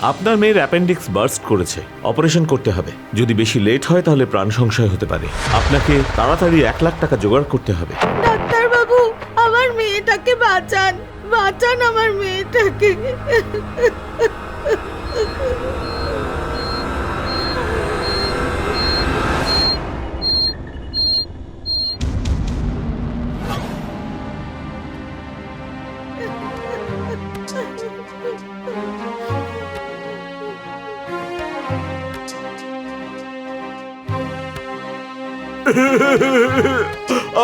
আপনার মেয়ের appendix burst করেছে, অপারেশন করতে হবে। যদি বেশি লেট হয় তাহলে প্রাণ সংশয় হতে পারে। আপনাকে তাড়াতাড়ি 1 লাখ টাকা জোগাড় করতে হবে। ডাক্তার বাবু, আমার মেয়েটাকে বাঁচান, বাঁচান আমার মেয়েটাকে।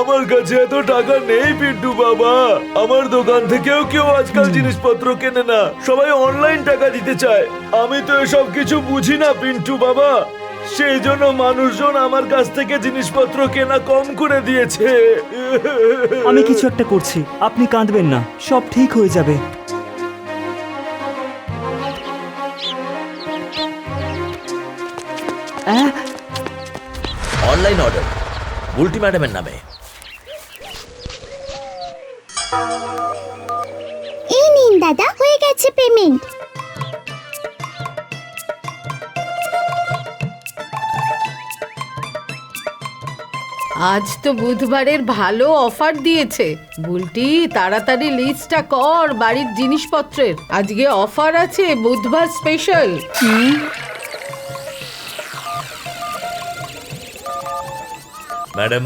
আমার কাছে এত টাকা নেই পিন্টু বাবা। আমার দোকান থেকেও কেউ আজকাল জিনিসপত্র কেনে না, সবাই অনলাইন টাকা দিতে চায়। আমি তো এসব কিছু বুঝি না পিন্টু বাবা, সেই জন্য মানুষজন আমার কাছ থেকে জিনিসপত্র কেনা কম করে দিয়েছে। আমি কিছু একটা করছি, আপনি কাঁদবেন না, সব ঠিক হয়ে যাবে। অনলাইন অর্ডার বুলটি ম্যাডামের নামে। এই নিন দাদা, হয়ে গেছে পেমেন্ট। আজ তো বুধবারের ভালো অফার দিয়েছে। বুলটি, তাড়াতাড়ি লিস্টটা কর বাড়ির জিনিসপত্রের, আজকে অফার আছে, বুধবার স্পেশাল। ম্যাডাম,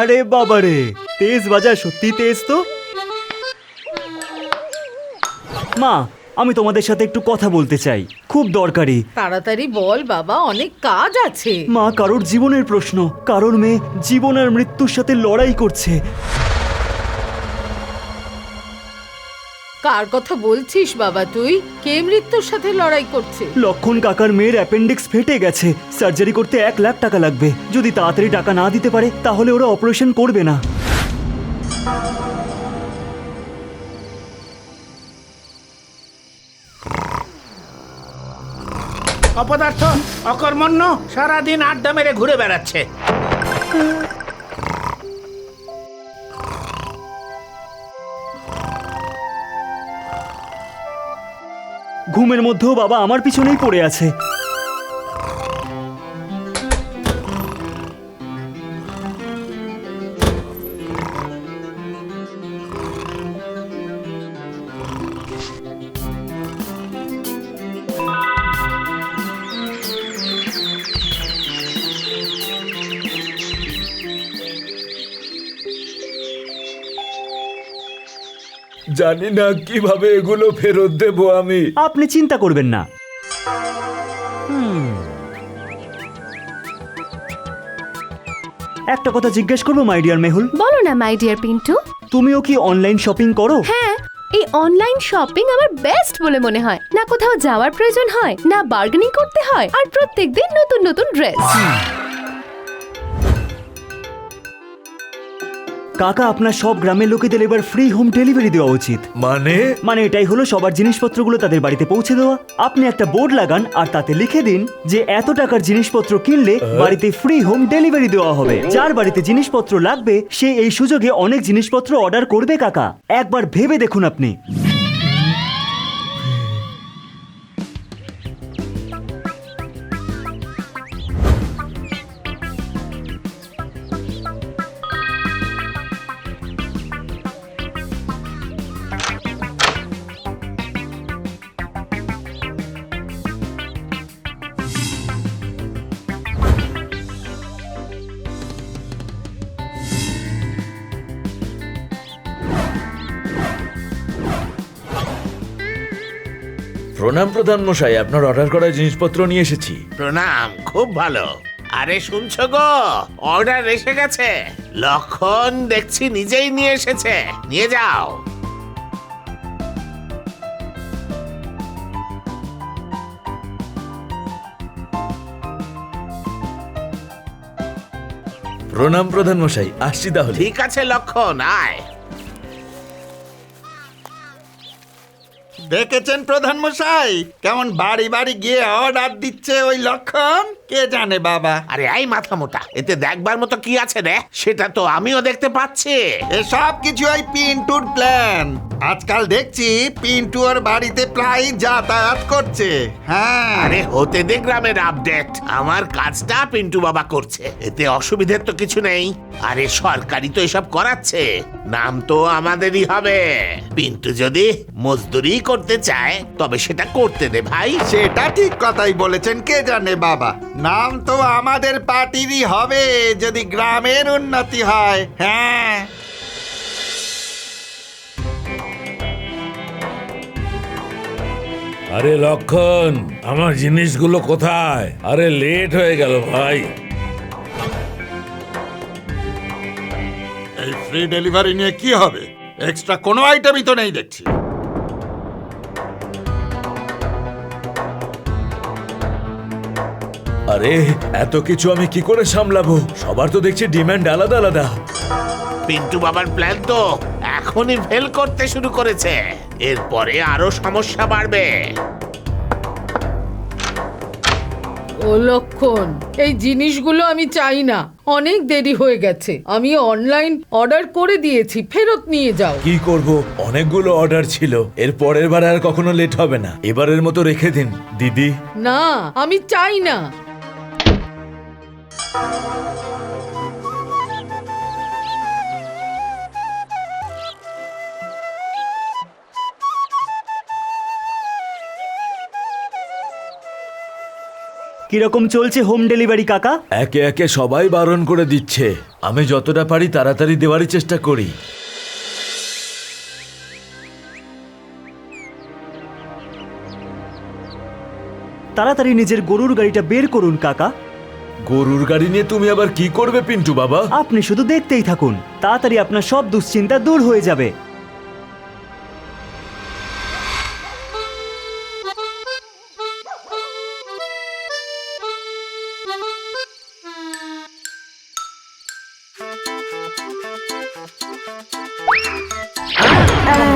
আরে বাবারে, তেজ বাজার সত্যি তেজ তো। মা, আমি তোমাদের সাথে একটু কথা বলতে চাই, খুব দরকারি। তাড়াতাড়ি বল বাবা, অনেক কাজ আছে। মা, কারোর জীবনের প্রশ্ন, কারোর মেয়ে জীবন আর মৃত্যুর সাথে লড়াই করছে। কার কথা বলছিস বাবা তুই? কে মৃত্যুর সাথে লড়াই করছে? লক্ষণ কাকার মেয়ের অ্যাপেন্ডিক্স ফেটে গেছে, সার্জারি করতে 1 লাখ টাকা লাগবে। যদি তাড়াতাড়ি টাকা না দিতে পারে তাহলে ওরা অপারেশন করবে না। অপদার্থ, অকর্মণ্য, সারাদিন আড্ডা মেরে ঘুরে বেড়াচ্ছে। ঘুমের মধ্যেও বাবা আমার পিছনেই পড়ে আছে। জানি না কিভাবে এগুলো ফেরত দেবো আমি। আপনি চিন্তা করবেন না। একটা কথা জিজ্ঞেস করবো মাই ডিয়ার মেহুল, বলো না মাই ডিয়ার পিন্টু। তুমিও কি অনলাইন শপিং করো? হ্যাঁ, এই অনলাইন শপিং আমার বেস্ট বলে মনে হয়। না কোথাও যাওয়ার প্রয়োজন হয়, না বার্গেনিং করতে হয়, আর প্রত্যেকদিন নতুন নতুন ড্রেস। কাকা, আপনার সব গ্রামের লোকেদের এবার ফ্রি হোম ডেলিভারি দেওয়া উচিত। মানে এটাই হলো সবার জিনিসপত্রগুলো তাদের বাড়িতে পৌঁছে দেওয়া। আপনি একটা বোর্ড লাগান আর তাতে লিখে দিন যে এত টাকার জিনিসপত্র কিনলে বাড়িতে ফ্রি হোম ডেলিভারি দেওয়া হবে। যার বাড়িতে জিনিসপত্র লাগবে সে এই সুযোগে অনেক জিনিসপত্র অর্ডার করবে। কাকা, একবার ভেবে দেখুন আপনি। প্রণাম প্রধান মশাই, আপনার অর্ডার করা জিনিসপত্র নিয়ে এসেছি। প্রণাম, খুব ভালো। আরে শুনছো গো, অর্ডার এসে গেছে। লক্ষণ দেখছি নিজেই নিয়ে এসেছে, নিয়ে যাও। প্রণাম প্রধান মশাই, আসছি তাহলে। ঠিক আছে লক্ষণ, আয়। দেখেছেন প্রধান মশাই, কেমন বাড়ি বাড়ি গিয়ে অর্ডার দিচ্ছে ওই লক্ষণ। কে জানে বাবা। আরে এই মাথা মোটা, এতে দেখবার মতো কি আছে রে? সেটা তো আমিও দেখতে পাচ্ছি। এসব কিছু ওই পিন্টুর প্ল্যান। আজকাল দেখছি পিন্টু ওর বাড়িতে প্রায় যাতায়াত করছে। হ্যাঁ, আরে হতে দে গ্রামের আপডেট। আমার কাজটা পিন্টু বাবা করছে, এতে অসুবিধার তো কিছু নেই। আরে সরকারি তো এসব করাচ্ছে, নাম তো আমাদেরই হবে। পিন্টু যদি মজদুরি করতে চায় তবে সেটা করতে দে ভাই। সেটা ঠিক কথাই বলেছেন। কে জানে বাবা, নাম তো আমাদের পার্টিরই হবে যদি গ্রামের উন্নতি হয়। হ্যাঁ, আরে লক্ষণ, আমার জিনিসগুলো কোথায়? আরে লেট হয়ে গেল ভাই। এই ফ্রি ডেলিভারি নিয়ে কি হবে? এক্সট্রা কোনো আইটেমই তো নেই দেখছি। আরে এত কিছু আমি কি করে সামলাবো? সবার তো দেখছি ডিমান্ড আলাদা আলাদা। পিন্টু বাবার প্ল্যান তো এখনই ফেল করতে শুরু করেছে, এরপরে আরো সমস্যা বাড়বে। ও লক্ষণ, এই জিনিসগুলো আমি চাই না, অনেক দেরি হয়ে গেছে। আমি অনলাইন অর্ডার করে দিয়েছি, ফেরত নিয়ে যাও। কি করব, অনেকগুলো অর্ডার ছিল। এর পরের বার আর কখনো লেট হবে না। এবারের মতো রেখে দিন দিদি। না, আমি চাই না। কিরকম চলছে হোম ডেলিভারি কাকা? একে একে সবাই বারণ করে দিচ্ছে। আমি যতটা পারি তাড়াতাড়ি দেওয়ারই চেষ্টা করি। তাড়াতাড়ি নিজের গরুর গাড়িটা বের করুন কাকা। গরুর গাড়ি নিয়ে তুমি আবার কি করবে পিন্টু বাবা? আপনি শুধু দেখতেই থাকুন, তাড়াতাড়ি আপনার সব দুশ্চিন্তা দূর হয়ে যাবে।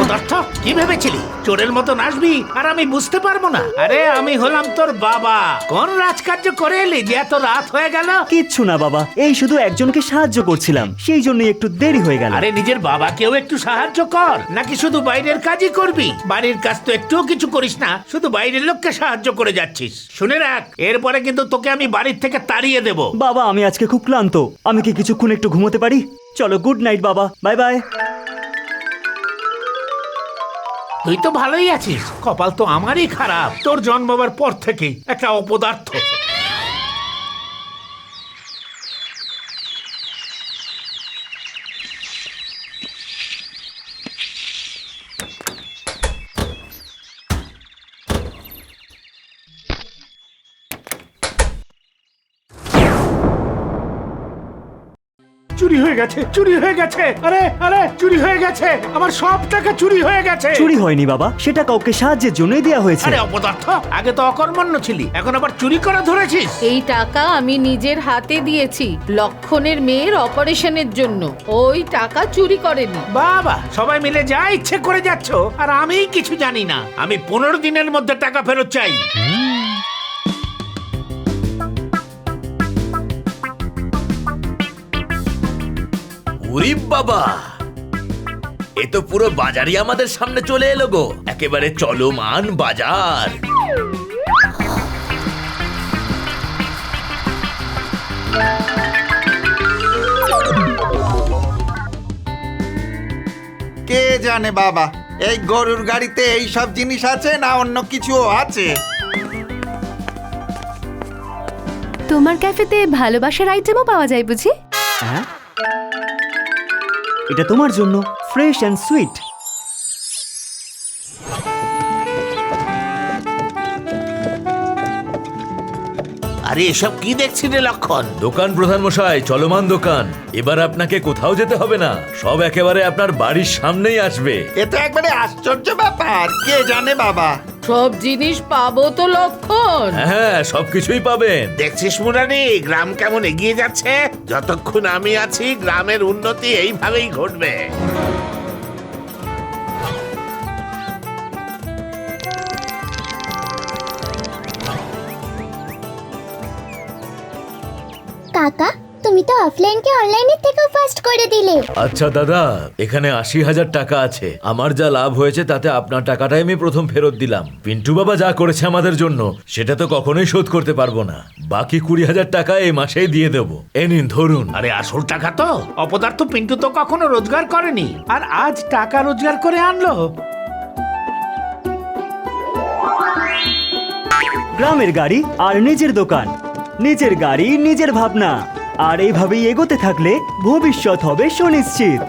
পদার্থ, কি ভেবেছিলি চোরের মতো নাচবি আর আমি বুঝতে পারবো না? আরে আমি হলাম তোর বাবা। কোন রাজকার্য করে এলি যে এত রাত হয়ে গেল? কিচ্ছু না বাবা, এই শুধু একজনকে সাহায্য করছিলাম, সেই জন্যই একটু দেরি হয়ে গেল। আরে নিজের বাবাকেও একটু সাহায্য কর, নাকি শুধু বাইরের কাজই করবি? বাড়ির কাজ তো একটুও কিছু করিস না, শুধু বাইরের লোককে সাহায্য করে যাচ্ছিস। শুনে রাখ, এরপরে কিন্তু তোকে আমি বাড়ির থেকে তাড়িয়ে দেব। বাবা আমি আজকে খুব ক্লান্ত, আমি কি কিছুক্ষণ একটু ঘুমোতে পারি? চলো, গুড নাইট বাবা, বাই বাই। তুই তো ভালোই আছিস, কপাল তো আমারই খারাপ, তোর জন্মাবার পর থেকেই একটা অপদার্থ। চুরি হয়ে গেছে, চুরি হয়ে গেছে। আরে আরে চুরি হয়ে গেছে, আমার সব টাকা চুরি হয়ে গেছে। চুরি হয়নি বাবা, সেটা কাউকে সাহায্যের জন্যই দেওয়া হয়েছে। আরে অপদার্থ, আগে তো অকর্মণ্য ছিলি, এখন আবার চুরি করা ধরেছিস? এই টাকা আমি নিজের হাতে দিয়েছি লক্ষণের মেয়ের অপারেশনের জন্য। ওই টাকা চুরি করেনি। বাবা, সবাই মিলে যা ইচ্ছে করে যাচ্ছ, আর আমিই কিছু জানি না। আমি 15 দিনের মধ্যে টাকা ফেরত চাই। ওরে বাবা, এ তো পুরো বাজারই আমাদের সামনে চলে এলো গো। একেবারে চলমান বাজার। কে জানে বাবা, এই গরুর গাড়িতে এই সব জিনিস আছে না অন্য কিছু আছে। তোমার ক্যাফেতে ভালোবাসার আইটেমও পাওয়া যায় বুঝি? হ্যাঁ, এটা তোমার জন্য, ফ্রেশ অ্যান্ড সুইট। আরে এসব কি দেখছি রে লক্ষণ? দোকান প্রধান মশাই, চলমান দোকান। এবার আপনাকে কোথাও যেতে হবে না, সব একেবারে আপনার বাড়ির সামনেই আসবে। এ তো একবারে আশ্চর্য ব্যাপার। কে জানে বাবা। সব জিনিস পাবো তো লক্ষণ? হ্যাঁ, সবকিছুই পাবেন। দেখছিস মুরারি, গ্রাম কেমন এগিয়ে যাচ্ছে? যতক্ষণ আমি আছি গ্রামের উন্নতি এইভাবেই ঘটবে। তুমি তো অফলাইনকে অনলাইনের থেকেও ফাস্ট করে দিলে। আচ্ছা দাদা, এখানে 80,000 টাকা আছে। আমার যা লাভ হয়েছে তাতে আপনার টাকাটাই আমি প্রথম ফেরত দিলাম। পিন্টু বাবা যা করেছে আমাদের জন্য সেটা তো কখনোই শোধ করতে পারবো না। বাকি 20,000 টাকা এই মাসেই দিয়ে দেবো। এ নিন ধরুন। আরে আসল টাকা তো অপদার্থ পিন্টু তো কখনো রোজগার করেনি, আর আজ টাকা রোজগার করে আনলো। গ্রামের গাড়ি আর নিজের দোকান, নিজের গাড়ি নিজের ভাবনা, আর এইভাবেই এগোতে থাকলে ভবিষ্যৎ হবে সুনিশ্চিত।